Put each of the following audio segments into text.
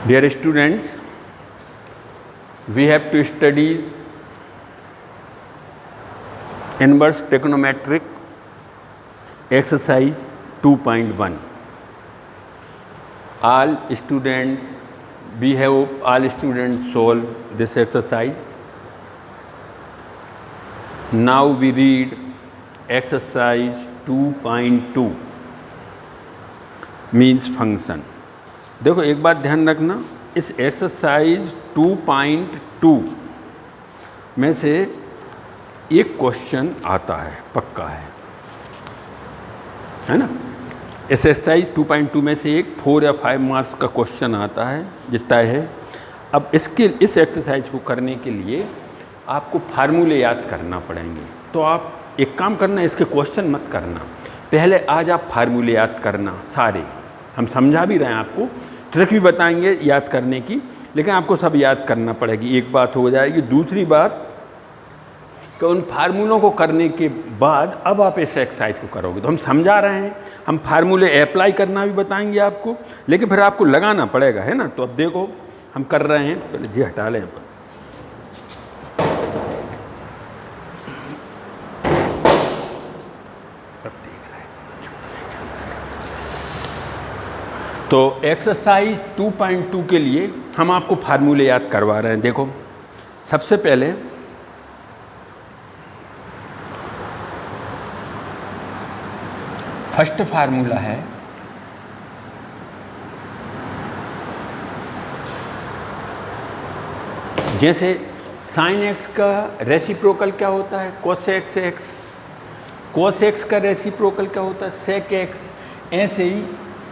Dear students, we have to study inverse trigonometric exercise 2.1. We hope all students solve this exercise. Now we read exercise 2.2 means function. देखो एक बात ध्यान रखना, इस exercise 2.2 में से एक क्वेश्चन आता है, पक्का है ना। इस एक्सरसाइज 2.2 में से एक 4 या 5 मार्क्स का क्वेश्चन आता है, जितना है। अब इस एक्सरसाइज को करने के लिए आपको फार्मूले याद करना पड़ेंगे। तो आप एक काम करना, इसके क्वेश्चन मत करना, पहले आज आप फार्मूले याद करना सारे। हम समझा भी रहे हैं, आपको ट्रिक भी बताएंगे याद करने की, लेकिन आपको सब याद करना पड़ेगी। एक बात हो जाएगी। दूसरी बात कि उन फार्मूलों को करने के बाद अब आप इस एक्सरसाइज को करोगे। तो हम समझा रहे हैं, हम फार्मूले अप्लाई करना भी बताएंगे आपको, लेकिन फिर आपको लगाना पड़ेगा, है ना। तो अब देखो हम कर रहे हैं, पहले जी हटा लें पर। तो एक्सरसाइज 2.2 के लिए हम आपको फार्मूले याद करवा रहे हैं। देखो सबसे पहले फर्स्ट फार्मूला है जैसे साइन एक्स का रेसिप्रोकल क्या होता है, कोसेक एक्स। कोसेक का रेसिप्रोकल क्या होता है, सेक एक्स। ऐसे ही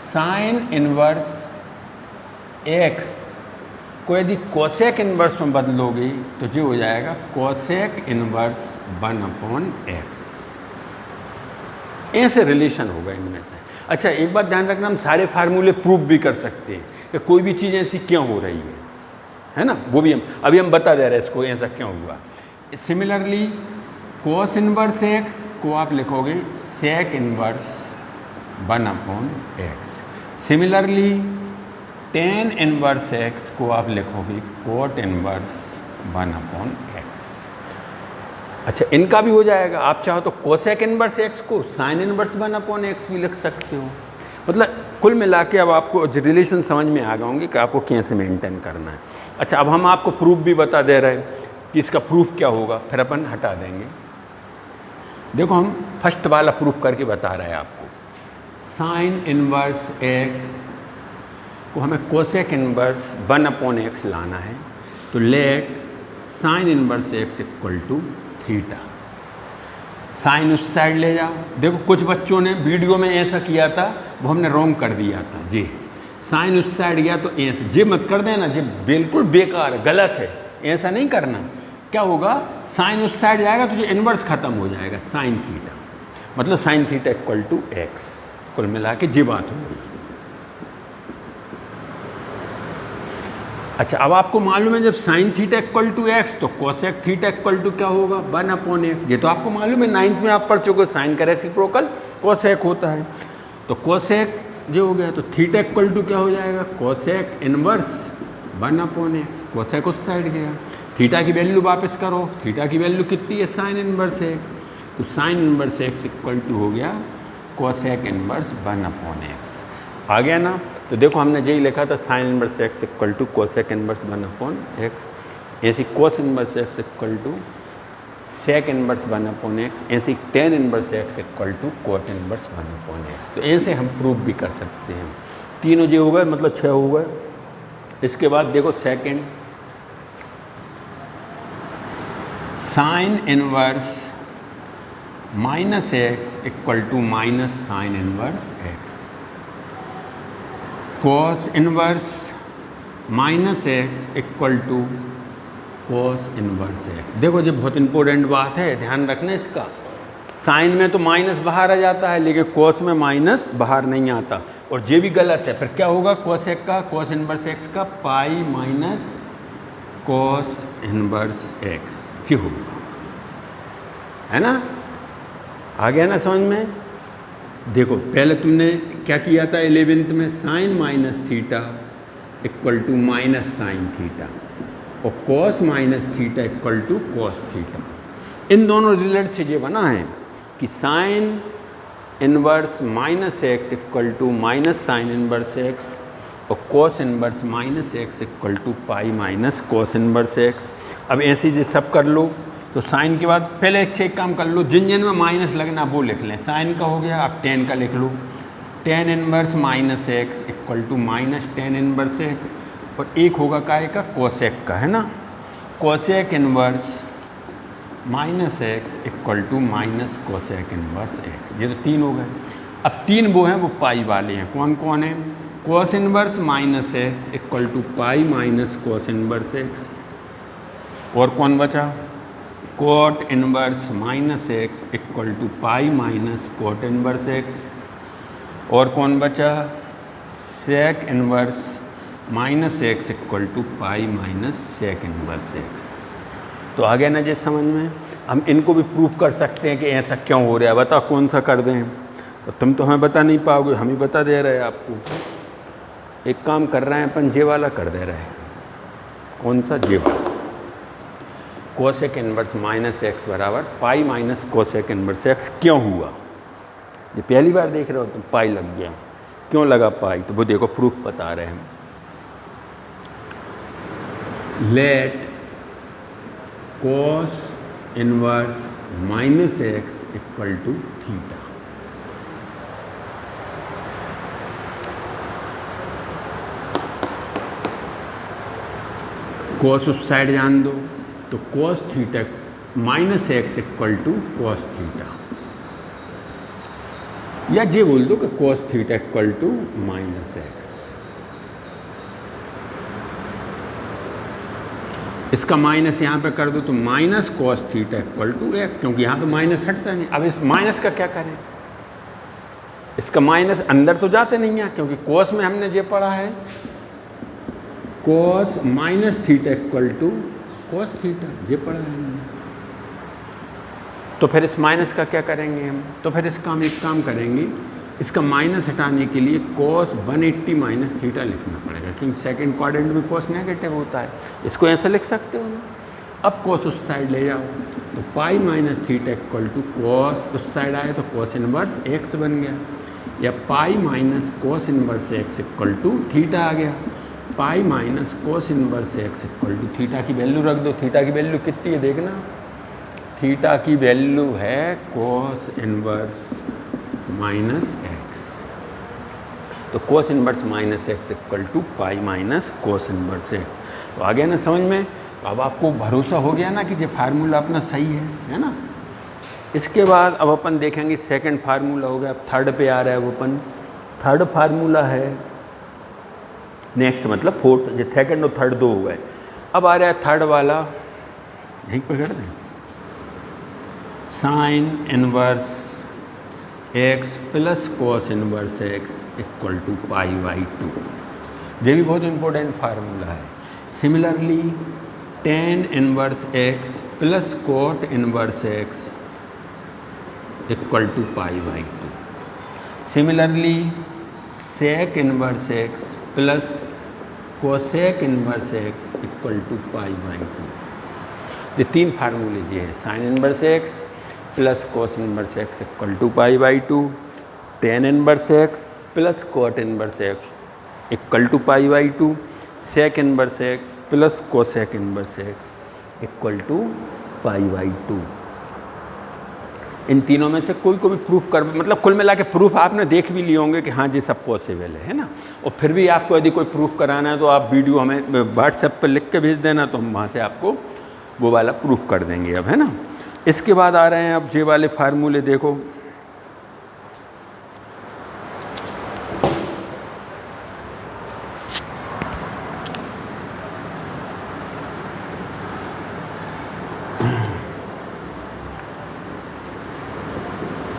साइन इनवर्स एक्स को यदि कोसेक इनवर्स में बदलोगे तो जो हो जाएगा कोसेक इनवर्स 1/x। ऐसे रिलेशन होगा इनमें से। अच्छा एक बात ध्यान रखना, हम सारे फार्मूले प्रूव भी कर सकते हैं कि कोई भी चीज़ ऐसी क्यों हो रही है ना। वो भी हम अभी बता दे रहे हैं इसको ऐसा क्यों हुआ। सिमिलरली कोस इनवर्स एक्स को आप लिखोगे sec inverse 1/x। Similarly tan inverse x को आप लिखोगे कोट इनवर्स 1/x। अच्छा इनका भी हो जाएगा। आप चाहो तो कोसेक इनवर्स एक्स को साइन इनवर्स 1/x भी लिख सकते हो। मतलब कुल मिला के अब आपको रिलेशन समझ में आ गए होंगे कि आपको कैसे मेंटेन करना है। अच्छा अब हम आपको प्रूफ भी बता दे रहे हैं कि इसका प्रूफ क्या होगा, फिर अपन हटा देंगे। देखो हम फर्स्ट वाला प्रूफ करके बता रहे हैं आपको। साइन इनवर्स एक्स को हमें कोसेक इनवर्स 1/x लाना है। तो let sine inverse x equal to theta. Sine उस साइड ले जाओ। देखो कुछ बच्चों ने वीडियो में ऐसा किया था, वो हमने रॉन्ग कर दिया था जी। साइन उस साइड गया तो ऐसे जे मत कर देना, जे बिल्कुल बेकार गलत है, ऐसा नहीं करना। क्या होगा, साइन उस साइड जाएगा तो जो इनवर्स खत्म हो जाएगा, साइन थीटा। मतलब sine theta equal to x. कुल मिला के जी बात होगी। अच्छा अब आपको मालूम है जब sine theta equal to x तो कोसेक थीटा इक्वल टू क्या होगा, 1/x। ये तो आपको मालूम है, 9th में आप पढ़ चुके। साइन का रेसिप्रोकल कोसेक होता है। तो कोसेक जो हो गया तो थीटा इक्वल टू क्या हो जाएगा, कोसेक इनवर्स 1/x। कोसेक उस साइड गया। थीटा की वैल्यू वापस करो। थीटा की वैल्यू कितनी है, साइन इनवर्स एक्स। तो sine inverse x equal to हो गया कोसेक इनवर्स 1/x। आ गया ना। तो देखो हमने यही लिखा था, sine inverse x equal to cosec inverse 1/x। ऐसी cos inverse x equal to sec inverse 1/x। ऐसी tan inverse x equal to cot inverse 1/x। तो ऐसे हम प्रूव भी कर सकते हैं। तीनों जो हो गए, मतलब 6 हो गए। इसके बाद देखो second, sine inverse -x equal to minus sine inverse x। Cos inverse -x equal to cos inverse x। देखो ये बहुत इंपॉर्टेंट बात है, ध्यान रखना इसका। साइन में तो माइनस बाहर आ जाता है, लेकिन कॉस में माइनस बाहर नहीं आता। और ये भी गलत है। फिर क्या होगा, कॉसेक का कॉस इनवर्स x का पाई माइनस कॉस इनवर्स x जी होगा, है ना। आ गया ना समझ में। देखो पहले तूने क्या किया था 11th में, sine minus theta equal to minus sine theta और cos minus theta equal to cos theta. इन दोनों रिलेट से ये बना है कि sine inverse minus x equal to minus sine inverse x और cos inverse minus x equal to pi minus cos inverse x. अब ऐसे ही सब कर लो तो साइन के बाद पहले एक काम कर लो, जिन जिन में माइनस लगना वो लिख लें। साइन का हो गया, अब टेन का लिख लो, tan inverse minus x equal to minus tan inverse x और एक होगा काय का कोसेक का, है ना, cosec inverse minus x equal to minus cosec inverse x. ये तो तीन हो गए। अब तीन वो हैं वो पाई वाले हैं। कौन कौन है? Cos inverse minus x equal to pi minus cos inverse x. और कौन बचा? Cot inverse minus x equal to pi minus cot inverse x. और कौन बचा? Sec inverse minus x equal to pi minus sec inverse x. तो आ गया ना जिस समझ में? हम इनको भी प्रूफ कर सकते हैं कि ऐसा क्यों हो रहा है। बताओ कौन सा कर दें? तो तुम तो हमें बता नहीं पाओगे, हम ही बता दे रहे हैं आपको। एक काम कर रहे हैं अपन, जे वाला कर दे रहे हैं। कौन सा? जे वाला। कोसेक इनवर्स माइनस एक्स बराबर pi minus cosec inverse x क्यों हुआ? ये पहली बार देख रहे हो तुम, पाई लग गया। क्यों लगा पाई? तो वो देखो प्रूफ बता रहे हैं। Let cos inverse minus x equal to theta. Cos उस साइड जान दो, तो cos theta minus x equal to cos theta, या ये बोल दो कि cos theta equal to minus x. इसका माइनस यहाँ पे कर दो तो minus cos theta equal to x, क्योंकि यहाँ पे माइनस हटता नहीं। अब इस माइनस का क्या करें? इसका माइनस अंदर तो जाते नहीं है, क्योंकि कोस में हमने ये पढ़ा है cos minus theta equal to cos theta, ये पढ़ा है हमने। तो फिर इस माइनस का क्या करेंगे हम? तो फिर इसका हम एक काम करेंगे, इसका माइनस हटाने के लिए कोस 180 माइनस थीटा लिखना पड़ेगा, क्योंकि सेकंड क्वाड्रेंट में कोस नेगेटिव होता है। इसको ऐसा लिख सकते हो ना। अब कोस उस साइड ले जाओ तो pi minus theta equal to cos उस साइड आए तो कोस इनवर्स एक्स बन गया, या pi minus cos inverse x equal to theta आ गया। Pi minus cos inverse x equal to theta की वैल्यू रख दो। थीटा की वैल्यू कितनी है देखना, थीटा की वैल्यू है कोस इनवर्स माइनस एक्स। तो cos inverse minus x equal to pi minus cos inverse x. तो आ गया ना समझ में? तो अब आपको भरोसा हो गया ना कि ये फार्मूला अपना सही है ना। इसके बाद अब अपन देखेंगे सेकंड फार्मूला हो गया। अब थर्ड पे आ रहा है वो अपन। थर्ड फार्मूला है नेक्स्ट, मतलब फोर्थ। ये सेकंड और थर्ड दो हो गए। अब आ रहा है थर्ड वाला, यहीं पर कर दें, sine inverse x plus cos inverse x equal to pi by two. ये भी बहुत इंपॉर्टेंट फार्मूला है। Similarly tan inverse x plus cot inverse x equal to pi by two. Similarly sec inverse x plus cosec inverse x equal to pi by two. ये तीन फार्मूले ये हैं, sine inverse x plus cos inverse x equal to pi by two, tan inverse x plus cot inverse x equal to pi by two, sec inverse x plus cosec inverse x equal to pi by two. इन तीनों में से कोई को भी proof कर, मतलब कुल मिला के प्रूफ आपने देख भी लिए होंगे कि हाँ जी सब पॉसिबल है ना। और फिर भी आपको यदि कोई प्रूफ कराना है तो आप वीडियो हमें व्हाट्सएप पर लिख के भेज देना, तो हम वहाँ से आपको वो वाला प्रूफ कर देंगे। अब है ना। इसके बाद आ रहे हैं अब जे वाले फार्मूले। देखो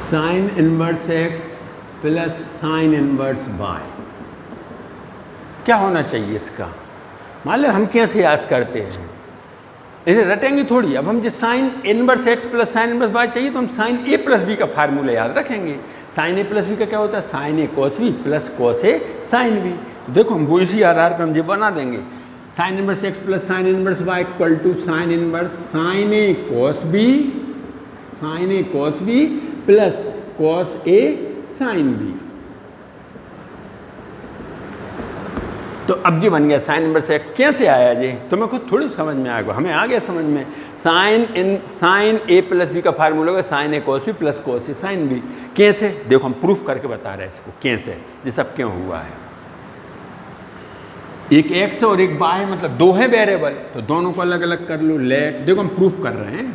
sine inverse x plus sine inverse y, क्या होना चाहिए इसका? मान लो हम कैसे याद करते हैं, इसे रटेंगे थोड़ी। अब हम जो sine inverse x plus sine inverse y चाहिए तो हम साइन ए प्लस बी का फार्मूला याद रखेंगे। साइन ए प्लस बी का क्या होता है? Sign A cos B plus cos A sine B. देखो हम वो इसी आधार पे हम ये बना देंगे, sine inverse x plus sine inverse y equal to sine inverse sine A cos B plus cos A sine B. तो अब जी बन गया साइन इनवर्स एक्स। कैसे आया जी? तुम्हें खुद थोड़ी समझ में आएगा, हमें आ गया समझ में। साइन ए प्लस बी का फार्मूला होगा sign A cos B plus cos A sine B. कैसे? देखो हम प्रूफ करके बता रहे हैं इसको कैसे, ये सब क्यों हुआ है। एक एक्स और एक वाई है, मतलब दो है वेरिएबल, तो दोनों को अलग अलग कर लो। लेट, देखो हम प्रूफ कर रहे हैं,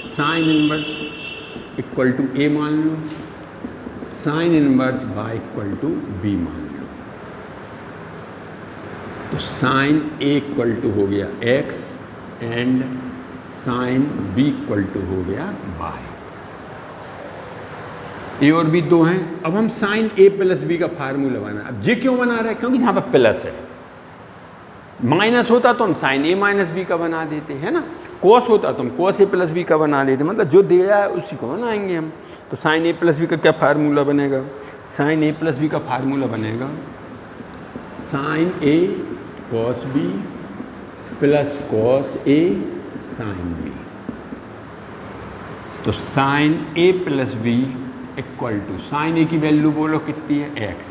sine inverse equal to A मान लो, sine inverse y equal to B मान लो। तो साइन ए इक्वल टू हो गया x and sine B equal to हो गया वाई। ए और बी दो हैं। अब हम साइन ए प्लस बी का फार्मूला बना। अब ये क्यों बना रहे हैं? क्योंकि यहाँ पर प्लस है। माइनस होता तो हम साइन ए माइनस बी का बना देते हैं ना, कोस होता तो हम कोस ए प्लस बी का बना देते, मतलब जो दिया है उसी को बनाएंगे हम। तो साइन ए प्लस बी का क्या फार्मूला बनेगा? साइन ए प्लस बी का फार्मूला बनेगा sine A cos B plus cos A sine B. तो sine A plus B equal to, sine A की वैल्यू बोलो कितनी है? एक्स।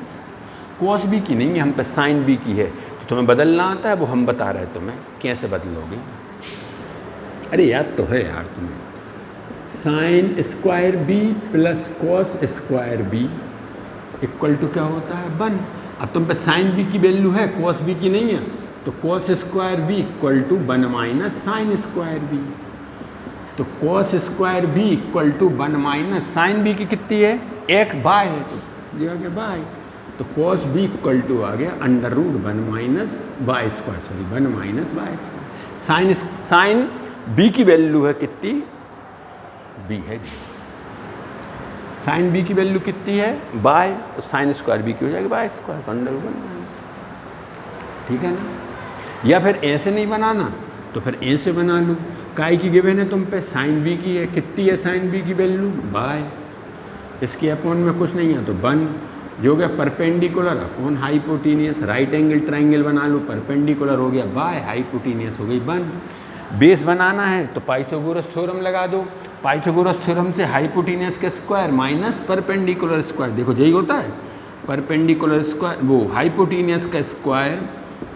कॉस बी की नहीं है, हम पे साइन बी की है। तो तुम्हें बदलना आता है, वो हम बता रहे हैं तुम्हें कैसे बदलोगे। अरे याद तो है यार तुम्हें। Sine square B plus cos square B equal to क्या होता है? 1। अब तुम पे साइन बी की वैल्यू है, कॉस बी की नहीं है, तो cos square B equal to 1 minus sine square B. तो cos square B equal to 1 minus sine B की कितनी है? एक्स बाय है, तो ये आ गया बाय। तो कॉस बी इक्वल टू आ गया under root 1 minus y square, sorry 1 minus y square. Sine B की वैल्यू है कितनी? बी है जी। साइन बी की वैल्यू कितनी है? बाय, तो साइन स्क्वायर बी की हो जाएगी बाय स्क्वायर, तो अंडर रूट 1 माइनस। ठीक है ना? या फिर ऐसे नहीं बनाना तो फिर ऐसे बना लो। काय की गिवन है तुम पे? साइन बी की है। कितनी है साइन बी की वैल्यू? बाय। इसके अपॉन में कुछ नहीं है तो 1, जो हो गया perpendicular upon hypotenuse. Right angle triangle बना लो, परपेंडिकुलर हो गया बाय, हाइपोटीनियस हो गई 1। बेस बनाना है तो पाइथागोरस थ्योरम लगा दो। पाइथागोरस थ्योरम से हाइपोटीनियस का स्क्वायर माइनस परपेंडिकुलर स्क्वायर, देखो यही होता है परपेंडिकुलर स्क्वायर, वो हाइपोटीनियस का square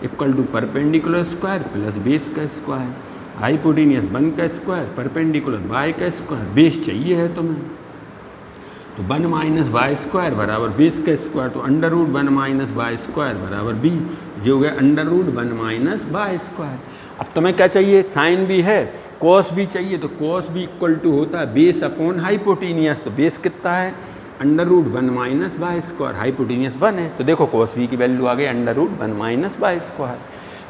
equal to perpendicular square plus base का स्क्वायर। हाइपोटीनियस 1 का स्क्वायर, परपेंडिकुलर बाय का स्क्वायर, बेस चाहिए है तुम्हें, तो 1 माइनस बाय स्क्वायर बराबर बेस का स्क्वायर, तो under root 1 minus y square बराबर बी, जो हो गया under root 1 minus y square. अब तुम्हें क्या चाहिए? साइन भी है, कॉस भी चाहिए, तो कॉस भी इक्वल टू होता है बेस अपॉन हाइपोटीनियस। तो बेस कितना है? Under root 1 minus y square, hypotenuse 1 है, तो देखो कॉस बी की वैल्यू आ गई under root 1 minus y square.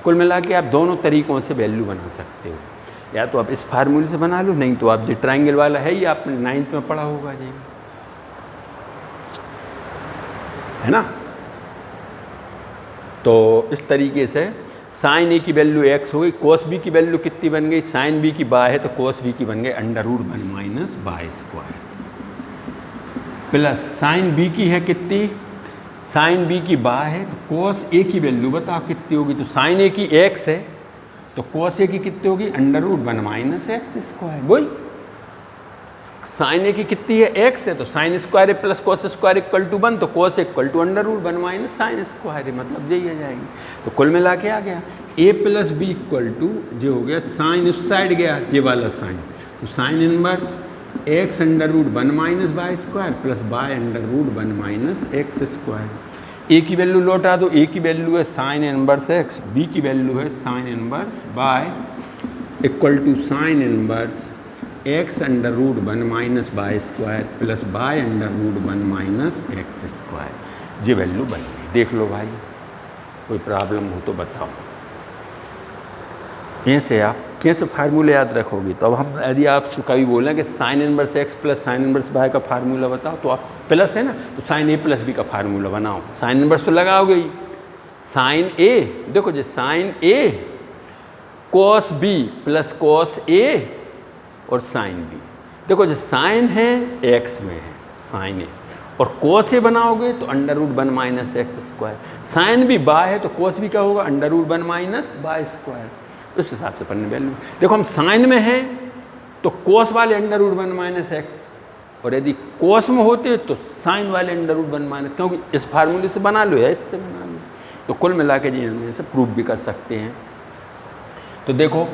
कुल मिला के आप दोनों तरीक़ों से वैल्यू बना सकते हो, या तो आप इस फार्मूले से बना लो, नहीं तो आप जो ट्राइंगल वाला है ये आपने 9th में पढ़ा होगा जी, है ना। तो इस तरीके से साइन ए की वैल्यू एक्स हो गई, कॉस बी की वैल्यू कितनी बन गई? साइन बी की बाय है तो कॉस बी की बन गई under root 1 minus y square, plus sine B की है कितनी? साइन बी की बाय है तो कॉस ए की वैल्यू बताओ कितनी होगी? तो साइन ए की एक्स है तो कॉस ए की कितनी होगी? Under root 1 minus x square. वही साइन ए की कितनी है? एक्स है, तो साइन स्क्वायर है plus cos square equal to 1, तो cos equal to under root 1 minus sine square है, मतलब यही आ जाएगी। तो कुल मिला के आ गया ए प्लस बी इक्वल टू जो हो गया साइन उस साइड गया ये वाला साइन, तो sine inverse x under root 1 minus y square plus y under root 1 minus x square. A की वैल्यू लौटा दो, ए की वैल्यू है साइन इनवर्स एक्स, बी की वैल्यू है sine inverse y equal to sine inverse x under root 1 minus y square plus y under root 1 minus x square. ये value बन गई। देख लो भाई, कोई प्रॉब्लम हो तो बताओ। ऐसे आप कैसे फार्मूले याद रखोगे? तो अब हम यदि आपको कभी बोलें कि sine inverse x plus sine inverse bye का फार्मूला बताओ, तो आप प्लस है ना, तो साइन ए प्लस बी का फार्मूला बनाओ। साइन इनवर्स तो लगाओगे ही, साइन ए, देखो जी sign A cos B plus cos ए और साइन बी। देखो जो साइन है एक्स में है साइन ए, और कोस से बनाओगे तो under root 1 minus x square. Sine भी बाय है तो कोस भी क्या होगा, under root 1 minus y square. उस हिसाब से पढ़ने वैल्यू। देखो हम साइन में हैं तो कोस वाले अंडर रूट 1 माइनस एक्स, और यदि कोस में होते तो साइन वाले अंडर रूट 1 माइनस, क्योंकि इस फार्मूले से बना लो या इससे बना लो। तो कुल मिला के जी हम इसे प्रूफ भी कर सकते हैं। तो देखो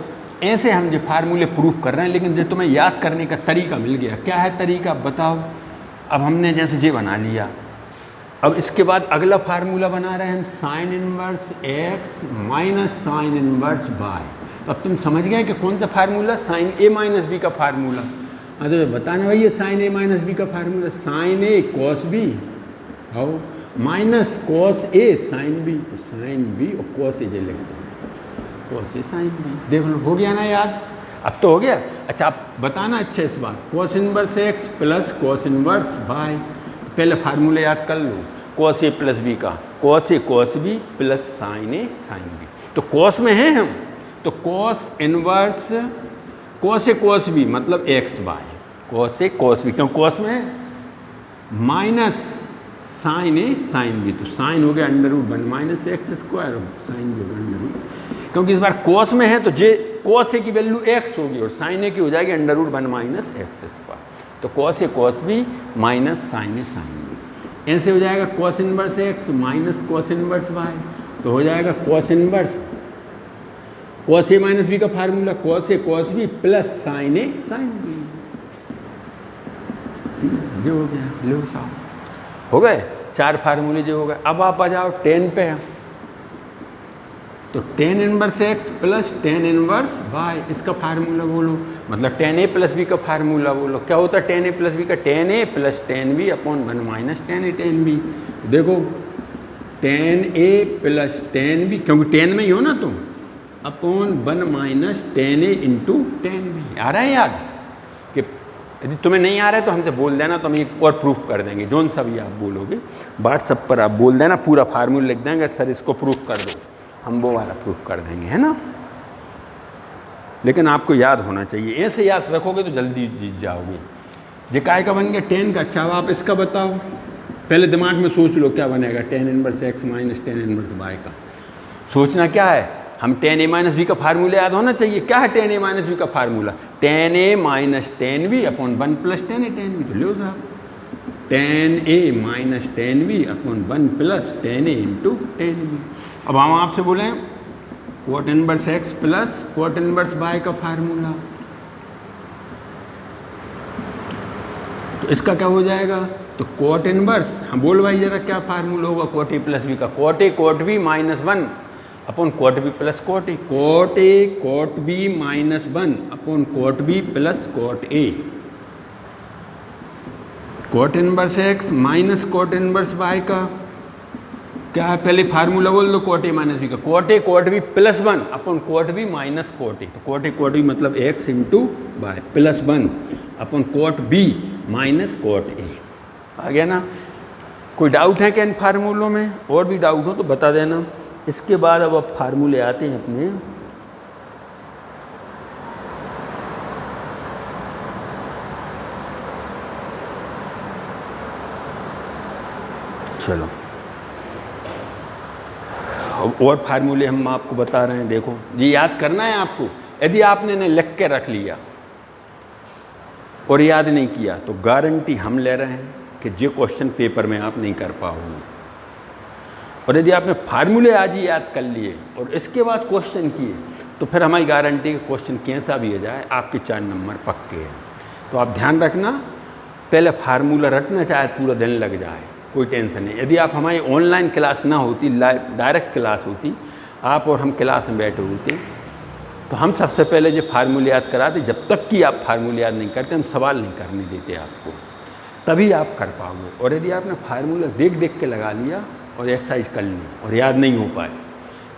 ऐसे हम जो फार्मूले प्रूफ कर रहे हैं, लेकिन जो तुम्हें याद करने का तरीका मिल गया। क्या है तरीका बताओ। अब हमने जैसे ये बना लिया, अब इसके बाद अगला फार्मूला बना रहे हैं हम, sine inverse x minus sine inverse y. अब तुम समझ गए कि कौन सा formula, sine A minus B का फार्मूला। तो बताना भाई ये साइन ए माइनस बी का formula, sine A cos B और minus cos A sine B, तो साइन बी और कॉस ए जे लिख दो, कॉस ए साइन बी। देख लो हो गया ना याद, अब तो हो गया। अच्छा आप बताना अच्छा इस बार, cos inverse x plus cos inverse y. पहले फार्मूले याद कर लो, कॉस ए प्लस बी का, cos A cos B plus sine A sine B. तो कॉस में हैं हम, तो cos inverse cos A cos B मतलब x y, cos A cos B, क्यों कॉस में है, minus sine A sine B, तो साइन हो गया under root 1 minus x square, sine भी होगा अंडर रूट, क्योंकि इस बार कॉस में है तो जे कॉस ए की वैल्यू एक्स होगी और साइन ए की हो जाएगी under root 1 minus x square. तो cos A cos B minus sine A sine B, ऐसे हो जाएगा cos inverse x minus cos inverse y, तो हो जाएगा cos inverse cos A minus B का formula cos A cos B plus sine A sine B. जो हो गया, लो साहब हो गए 4 फार्मूले जो हो गए। अब आप आ जाओ 10 पे, तो tan inverse x plus tan inverse y, इसका फार्मूला बोलो, मतलब टेन ए प्लस बी का फार्मूला बोलो। क्या होता है टेन ए प्लस बी का, tan A plus tan B upon 1 minus tan A tan B. देखो tan A plus tan B, क्योंकि टेन में ही हो ना तुम, upon 1 minus tan A into tan B. आ रहा है याद कि यदि तुम्हें नहीं आ रहा है तो हमसे बोल देना, तो हम एक और प्रूफ कर देंगे। जोन सा भी आप बोलोगे व्हाट्सअप पर आप बोल देना, पूरा फार्मूला लिख देंगे, सर इसको प्रूफ कर दो, हम वो वाला प्रूफ कर देंगे, है ना। लेकिन आपको याद होना चाहिए, ऐसे याद रखोगे तो जल्दी जीत जाओगे। ये काय का बन गया 10 का। अच्छा अब आप इसका बताओ, पहले दिमाग में सोच लो क्या बनेगा, tan inverse x minus tan inverse y का। सोचना क्या है, हम टेन ए माइनस बी का फार्मूला याद होना चाहिए। क्या है टेन ए माइनस बी का formula, tan A minus tan B upon 1 plus tan A tan B. तो लो साहब tan A minus tan B upon 1 plus tan A into tan B. अब हम आपसे बोलें cot inverse x plus cot inverse y का formula, तो इसका क्या हो जाएगा, तो कोट इनवर्स, हम बोल भाई जरा क्या फार्मूला होगा कोट ए प्लस बी का, cot A cot B minus 1 upon cot B plus cot A, cot A cot B minus 1 upon cot B plus cot A, cot inverse x minus cot inverse y का क्या है, पहले formula बोल दो cot A minus B का, cot A cot B plus 1 upon cot B minus cot A, तो cot A cot B मतलब x into y plus 1 upon cot B minus cot A. आ गया ना। कोई डाउट है क्या इन फार्मूलों में, और भी डाउट हो तो बता देना। इसके बाद अब फार्मूले आते हैं अपने, चलो और फार्मूले हम आपको बता रहे हैं। देखो ये याद करना है आपको, यदि आपने इन्हें लिख के रख लिया और याद नहीं किया तो गारंटी हम ले रहे हैं कि ये क्वेश्चन पेपर में आप नहीं कर पाओगे। और यदि आपने फार्मूले आज ही याद कर लिए और इसके बाद क्वेश्चन किए तो फिर हमारी गारंटी कि क्वेश्चन कैसा भी हो जाए आपके 4 नंबर पक्के हैं। तो आप ध्यान रखना, पहले फार्मूला रटना, चाहे पूरा दिन लग जाए, कोई टेंशन नहीं। यदि आप हमारी ऑनलाइन क्लास ना होती, लाइव डायरेक्ट क्लास होती, आप और हम क्लास में बैठे होते, तो हम सबसे पहले जो फार्मूले याद कराते, जब तक कि आप फार्मूले याद नहीं करते हम सवाल नहीं करने देते आपको, तभी आप कर पाओगे। और यदि आपने फार्मूला देख देख के लगा लिया और एक्सरसाइज कर ली और याद नहीं हो पाए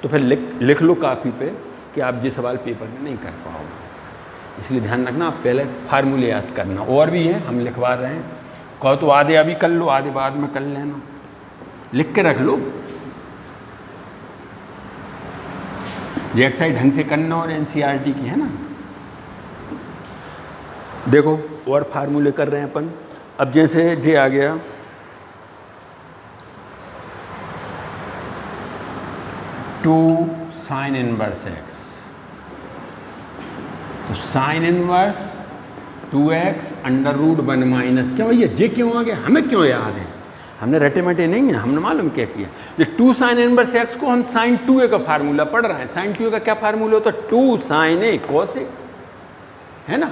तो फिर लिख लो कापी पे कि आप ये सवाल पेपर में नहीं कर पाओगे। इसलिए ध्यान रखना, आप पहले फार्मूले याद करना। और भी हैं हम लिखवा रहे हैं, कहो तो आधे अभी कर लो, आधे बाद में कर लेना, लिख के रख लो। ये एक्सरसाइज ढंग से करना और एनसीईआरटी की है ना। देखो और फार्मूले कर रहे हैं अपन। अब जैसे जे आ गया 2 साइन इनवर्स एक्स, तो sine inverse 2x under root 1 minus, क्या भैया जे क्यों आ गया, हमें क्यों याद है, हमने रटे मटे नहीं है, हमने मालूम क्या किया, ये 2 साइन इनवर्स एक्स को हम साइन 2a का फार्मूला पढ़ रहे हैं। साइन 2a का क्या फार्मूला होता है, 2 साइन ए कॉस ए, है ना।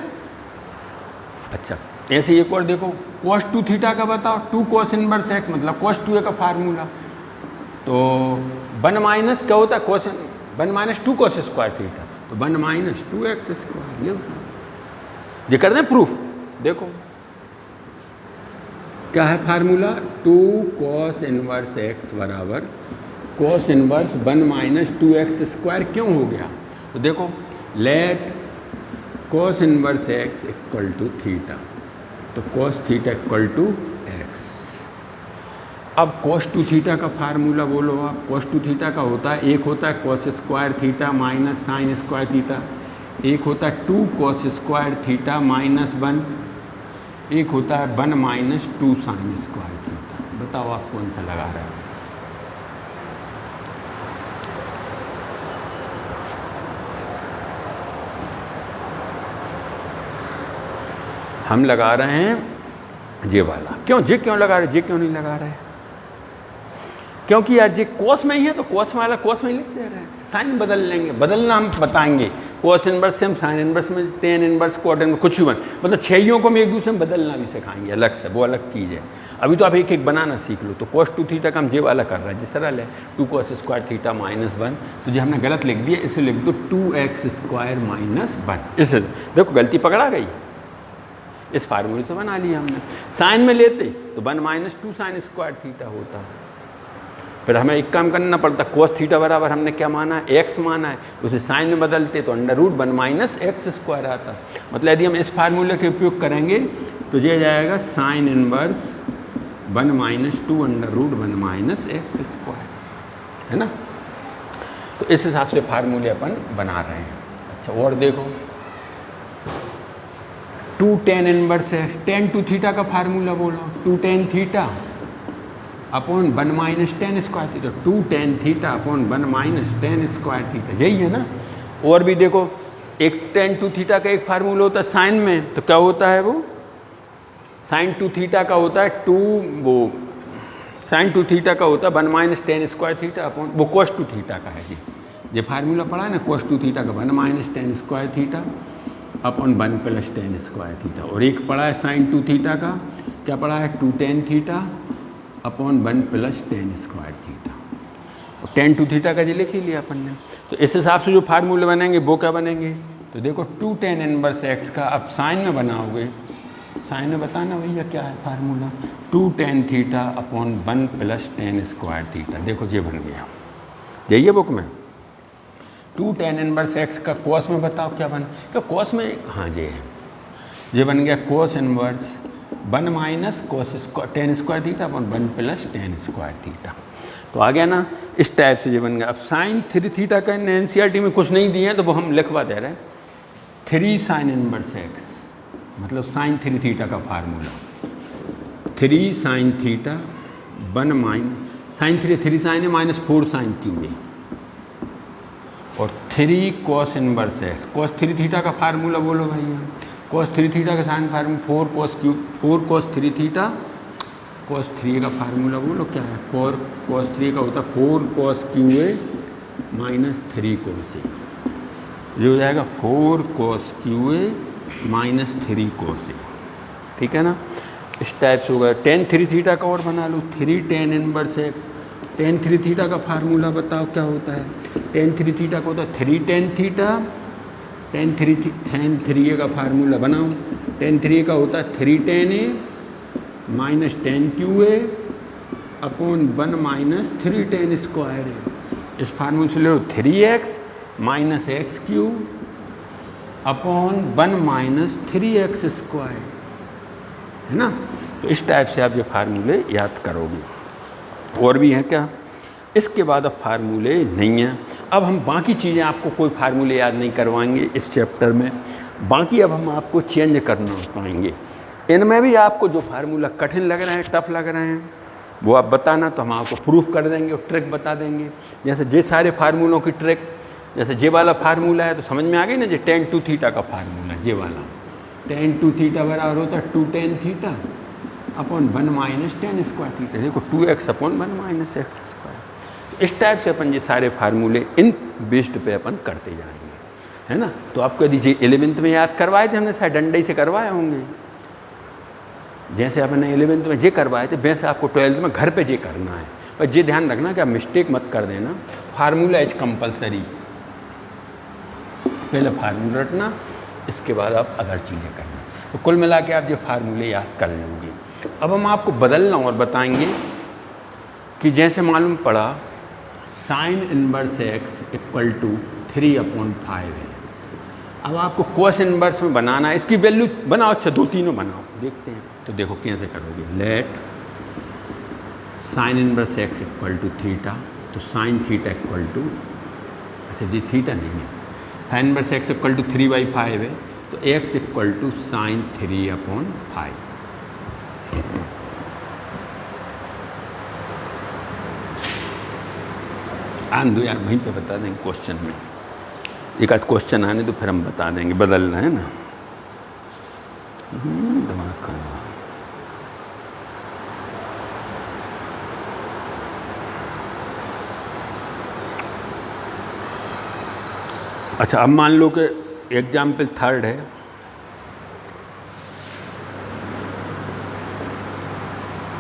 अच्छा ऐसे एक और देखो, cos 2 थीटा का बताओ, 2 cos इनवर्स एक्स मतलब cos 2a का फार्मूला, तो 1 माइनस क्या होता है cos 1 minus 2 cos square theta, तो 1 माइनस 2x स्क्वायर, ले ये कर दें प्रूफ। देखो क्या है फार्मूला, 2 cos इनवर्स x बराबर cos inverse 1 minus 2x square क्यों हो गया, तो देखो let cos inverse x equal to theta, तो cos theta equal to x। अब cos 2 थीटा का फार्मूला बोलो आप, cos 2 थीटा का होता है, एक होता है cos square theta minus sine square theta, एक होता है 2 cos स्क्वायर थीटा माइनस 1, एक होता है 1 माइनस 2 साइन स्क्वायर थीटा। बताओ आप कौन सा लगा रहे हो, हम लगा रहे हैं जे वाला। क्यों जे क्यों लगा रहे, जे क्यों नहीं लगा रहे, क्योंकि यार जे कोस में ही है तो कोस वाला कोस में ही लिख दे रहे हैं, साइन बदल लेंगे, बदलना हम बताएंगे, कोस इनवर्स से हम साइन इनवर्स में, टेन इनवर्स क्वार्टर में कुछ भी बन, मतलब छइयों को हम एक दूसरे में बदलना भी सिखाएंगे अलग से, वो अलग चीज़ है। अभी तो आप एक एक बनाना सीख लो। तो cos 2 थीटा का हम जे वाला कर रहे हैं, जो सरल है 2 cos स्क्वायर थीटा माइनस 1, तो जो हमने गलत लिख दिया इसे लिख दो 2x स्क्वायर माइनस 1। इसे देखो गलती पकड़ा गई, इस फार्मूले से बना लिया हमने। साइन में लेते तो 1 माइनस 2 साइन स्क्वायर थीटा होता, फिर हमें एक काम करना पड़ता, cos थीटा बराबर हमने क्या माना है, x माना है, उसे साइन में बदलते तो under root 1 minus x square आता। मतलब यदि हम इस फार्मूले के उपयोग करेंगे तो ये जाएगा sine inverse 1 minus 2 under root 1 minus x square, है ना। तो इस हिसाब से फार्मूले अपन बना रहे हैं। अच्छा और देखो 2 tan inverse x, tan 2 theta का फार्मूला बोलो, 2 tan theta upon 1 minus ten square theta, 2 tan theta upon 1 minus ten square theta, यही है ना। और भी देखो एक tan 2 थीटा का एक फार्मूला होता है साइन में, तो क्या होता है वो, साइन 2 थीटा का होता है साइन 2 थीटा का होता है 1 minus ten square theta upon, वो cos 2 थीटा का है ये फार्मूला पढ़ा है ना, cos 2 थीटा का 1 minus ten square theta upon 1 plus ten square theta. और एक पढ़ा है साइन 2 थीटा का, क्या पढ़ा है 2 tan theta upon 1 plus ten square theta, और tan 2 थीटा का जी लिख ही लिया अपन ने। तो इस हिसाब से जो फार्मूले बनेंगे वो क्या बनेंगे, तो देखो 2 tan इनवर्स एक्स का अब साइन में बनाओगे, साइन में बताना भैया क्या है formula, 2 tan theta upon 1 plus ten square theta. देखो ये बन गया, यही है बुक में। 2 tan इनवर्स एक्स का कॉस में बताओ क्या बन, क्या कॉस में, हाँ ये है, ये बन गया cos inverse 1 minus cos ten square theta upon 1 plus ten square theta. तो आ गया ना, इस टाइप से ये बन गया। अब साइन 3 थीटा का एनसीईआरटी में कुछ नहीं दिए हैं तो वो हम लिखवा दे रहे हैं, 3 साइन इनवर्स एक्स मतलब साइन 3 थीटा का formula, 3 sine theta 1 sine 3 sine है माइनस 4 साइन क्यूब है, और 3 cos inverse x, cos 3 theta का फार्मूला बोलो भैया, cos 3 थीटा का sine formula 4 cos cube, 4 cos 3 theta, cos 3 का फार्मूला बोलो क्या है, cos 3 का होता है 4 cos Q A minus 3 cos ए, जो हो जाएगा 4 cos Q A minus 3 cos ए, ठीक है ना। इस टाइप से होगा। tan 3 थीटा का और बना लो, 3 tan inverse x, tan 3 theta का फार्मूला बताओ क्या होता है, tan 3 थीटा का होता है 3 tan थीटा, tan 3 का फार्मूला बनाओ, tan 3 का होता है 3 tan A minus tan Q A upon 1 minus 3 tan square है। इस फार्मूले से ले लो 3x minus x cube upon 1 minus 3x square, है ना। तो इस टाइप से आप ये फार्मूले याद करोगे। और भी हैं क्या, इसके बाद अब फार्मूले नहीं हैं। अब हम बाकी चीज़ें आपको कोई फार्मूले याद नहीं करवाएंगे इस चैप्टर में, बाकी अब हम आपको चेंज करना पाएंगे। इनमें भी आपको जो फार्मूला कठिन लग रहे हैं, टफ लग रहे हैं, वो आप बताना तो हम आपको प्रूफ कर देंगे और ट्रिक बता देंगे। जैसे जे सारे फार्मूलों की ट्रिक, जैसे जे वाला फार्मूला है तो समझ में आ गई ना, जे tan 2 थीटा का फार्मूला है, जे वाला tan 2 थीटा बराबर होता है 2 tan theta upon 1 minus tan square theta. देखो 2x upon 1 minus x square. इस टाइप से अपन ये सारे फार्मूले इन बेस्ड पे अपन करते जाएंगे, है ना। तो आपको यदि जे 11th में याद करवाए थे हमने, शायद डंडे से करवाए होंगे, जैसे आपने 11th में जे करवाए थे वैसे आपको 12th में घर पे जे करना है। पर ये ध्यान रखना कि आप मिस्टेक मत कर देना, फार्मूला इज कंपलसरी। पहले फार्मूला रटना, इसके बाद आप अदर चीज़ें करना। तो कुल मिला के आप ये फार्मूले याद कर लोगे। अब हम आपको बदलना और बताएंगे कि जैसे मालूम पड़ा sine inverse x equal to 3/5 है। अब आपको कोस इनवर्स में बनाना है, इसकी वैल्यू बनाओ, अच्छा 2-3 बनाओ, देखते हैं। तो देखो कैसे करोगे, let sine inverse x equal to theta, तो साइन थीटा इक्वल टू, अच्छा जी थीटा नहीं है, sine inverse x equal to 3/5 है, तो एक्स इक्वल टू साइन 3/5। आन दो यार, वहीं पे बता देंगे क्वेश्चन में, एक आध क्वेश्चन आने तो फिर हम बता देंगे, बदलना है ना, दिमाग का। अच्छा अब मान लो कि एग्जाम्पल 3 है,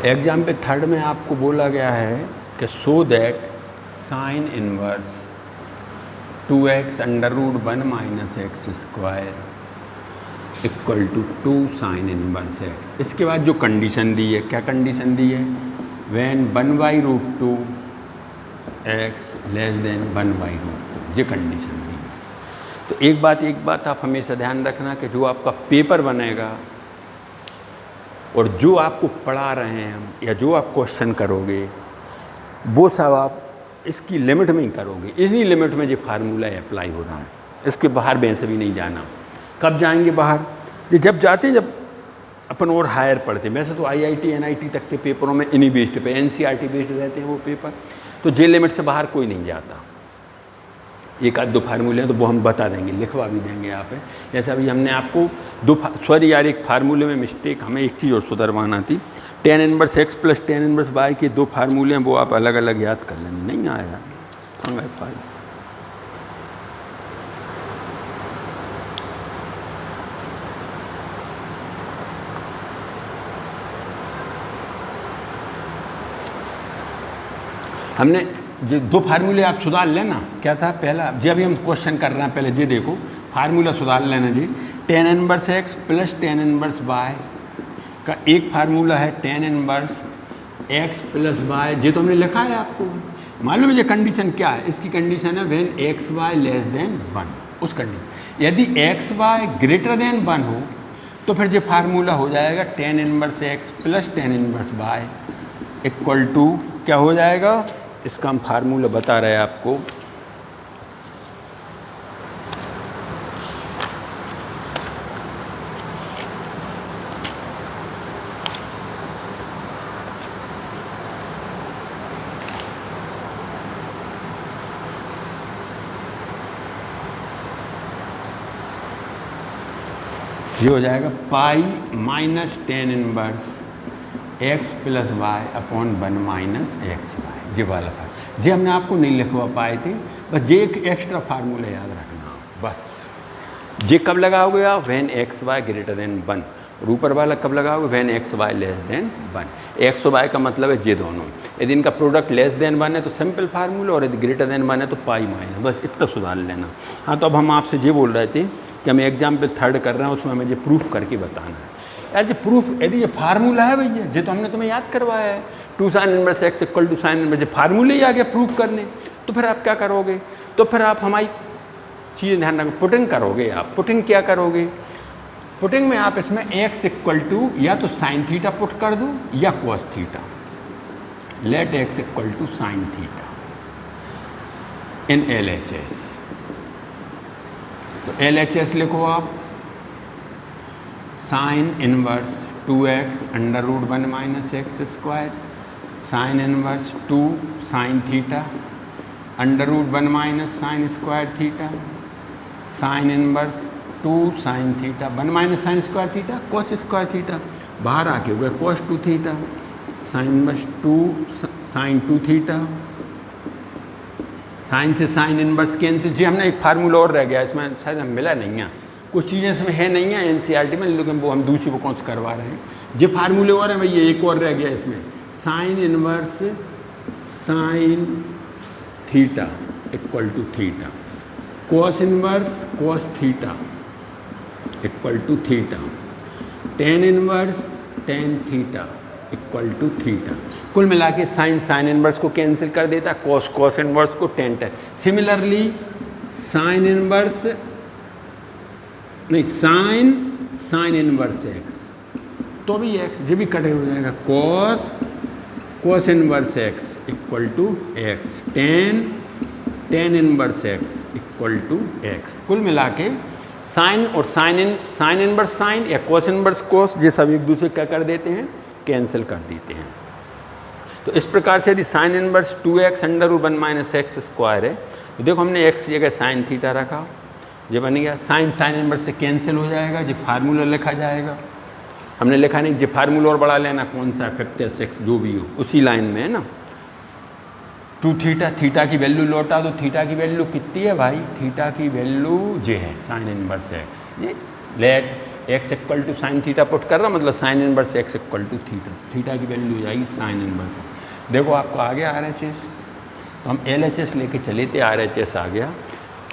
एग्जाम्पल 3 में आपको बोला गया है कि so that sine inverse 2x under root 1 minus x square equal to 2 sine inverse x. इसके बाद जो कंडीशन दी है, क्या कंडीशन दी है, व्हेन 1/√2 x लेस देन 1/√2, ये कंडीशन दी है। तो एक बात आप हमेशा ध्यान रखना कि जो आपका पेपर बनेगा और जो आपको पढ़ा रहे हैं हम, या जो आप क्वेश्चन करोगे, वो सब आप इसकी लिमिट में ही करोगे। इसी लिमिट में जो फार्मूला अप्लाई हो रहा है, इसके बाहर वैसे भी नहीं जाना। कब जाएंगे बाहर, ये जब जाते हैं, जब अपन और हायर पढ़ते हैं। वैसे तो IIT NIT तक के पेपरों में इन्हीं बेस्ड पे, NCERT बेस्ड रहते हैं वो पेपर, तो जे लिमिट से बाहर कोई नहीं जाता। एक आध 2 फार्मूले हैं तो वो हम बता देंगे, लिखवा भी देंगे यहाँ पे। जैसे अभी हमने आपको एक फार्मूले में मिस्टेक, हमें एक चीज़ और सुधरवाना थी, tan inverse x plus tan inverse y के 2 फार्मूले हैं, वो आप अलग अलग याद कर लेना। नहीं आया हमने जो 2 फार्मूले आप सुधार लेना। क्या था पहला, जी अभी हम क्वेश्चन कर रहे हैं, पहले जी देखो फार्मूला सुधार लेना जी। tan inverse x plus tan inverse y का एक फार्मूला है tan inverse x plus y, ये तो हमने लिखा है आपको मालूम है। ये कंडीशन क्या है, इसकी कंडीशन है when x y less than 1। उस कंडीशन यदि एक्स वाई ग्रेटर देन 1 हो तो फिर ये फार्मूला हो जाएगा tan inverse x plus tan inverse y equal to क्या हो जाएगा, इसका हम फार्मूला बता रहे हैं आपको। ये हो जाएगा pi minus tan inverse x plus y upon 1 minus x y. ये वाला था, ये हमने आपको नहीं लिखवा पाए थे, बस ये एक एक्स्ट्रा फार्मूला याद रखना बस। ये कब लगाओगे आप, when x y greater than 1, और ऊपर वाला कब लगाओगे, when x y less than 1। X और वाई का मतलब है ये दोनों, यदि इनका प्रोडक्ट लेस देन 1 है तो सिंपल फार्मूला, और यदि ग्रेटर देन 1 है तो पाई माइनस, बस इतना सुधार लेना। हाँ तो अब हम आपसे ये बोल रहे थे कि हम एग्जाम्पल 3 कर रहे हैं, उसमें हमें ये प्रूफ करके बताना है। यार ये प्रूफ, यदि ये फार्मूला है भैया, ये तो हमने तुम्हें याद करवाया है, 2 sine inverse x equal to sine inverse, फार्मूले ही आ गया प्रूफ करने, तो फिर आप क्या करोगे, तो फिर आप हमारी चीज़ ध्यान रखो, पुटिंग करोगे आप। पुटिंग क्या करोगे, पुटिंग में आप इसमें एक्स इक्वल टू या तो साइन थीटा पुट कर दो या cos theta. Let x equal to sine theta in LHS, तो LHS लिखो आप, sine inverse 2x under root 1 minus x square sine inverse 2 sine theta under root 1 minus sine square theta sine inverse 2 sine theta 1 minus sine square theta cos square theta बाहर आके हो गया cos 2 theta sine inverse 2 sine 2 theta sine से sine inverse cancel. जी हमने एक formula और रह गया इसमें शायद हम मिला नहीं है, कुछ चीज़ें इसमें है नहीं है एनसीईआरटी में, लेकिन वो हम दूसरी बुकों से करवा रहे हैं। ये फार्मूले और हैं भैया, एक और रह गया इसमें sine inverse sine theta equal to theta cos inverse cos theta equal to theta tan inverse tan theta equal to theta. कुल मिला के साइन साइन इनवर्स को कैंसिल कर देता, कॉस कॉस इनवर्स को tan tan. Similarly sine inverse नहीं sine sine inverse x तो भी एक्स जो भी कटे हो जाएगा cos cos inverse x equal to x tan tan inverse x equal to x. कुल मिला के साइन और साइन इनवर्स साइन या कॉस इनवर्स कॉस ये सब एक दूसरे क्या कर देते हैं कैंसिल कर देते हैं। तो इस प्रकार से यदि sine inverse 2x under root 1 minus x square है तो देखो हमने x की जगह साइन थीटा रखा, ये बन गया साइन साइन इनवर्स से कैंसिल हो जाएगा, ये फार्मूला लिखा जाएगा। हमने लिखा नहीं, ये फार्मूला और बढ़ा लेना कौन सा फैक्टर एक्स जो भी हो उसी लाइन में है ना। 2 थीटा थीटा की वैल्यू लौटा दो, थीटा की वैल्यू कितनी है भाई, थीटा की वैल्यू ये है साइन इनवर्स एक्स। ये let x equal to sine theta put कर रहा मतलब sine inverse x equal to theta, theta की वैल्यू हो जाएगी साइन इनवर्स। देखो आपको आ गया RHS, तो हम LHS लेके चले थे, RHS आ गया।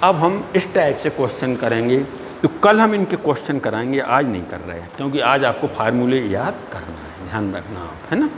अब हम इस टाइप से क्वेश्चन करेंगे, तो कल हम इनके क्वेश्चन कराएंगे, आज नहीं कर रहे हैं क्योंकि आज आपको फार्मूले याद करना है, ध्यान रखना आप, है ना।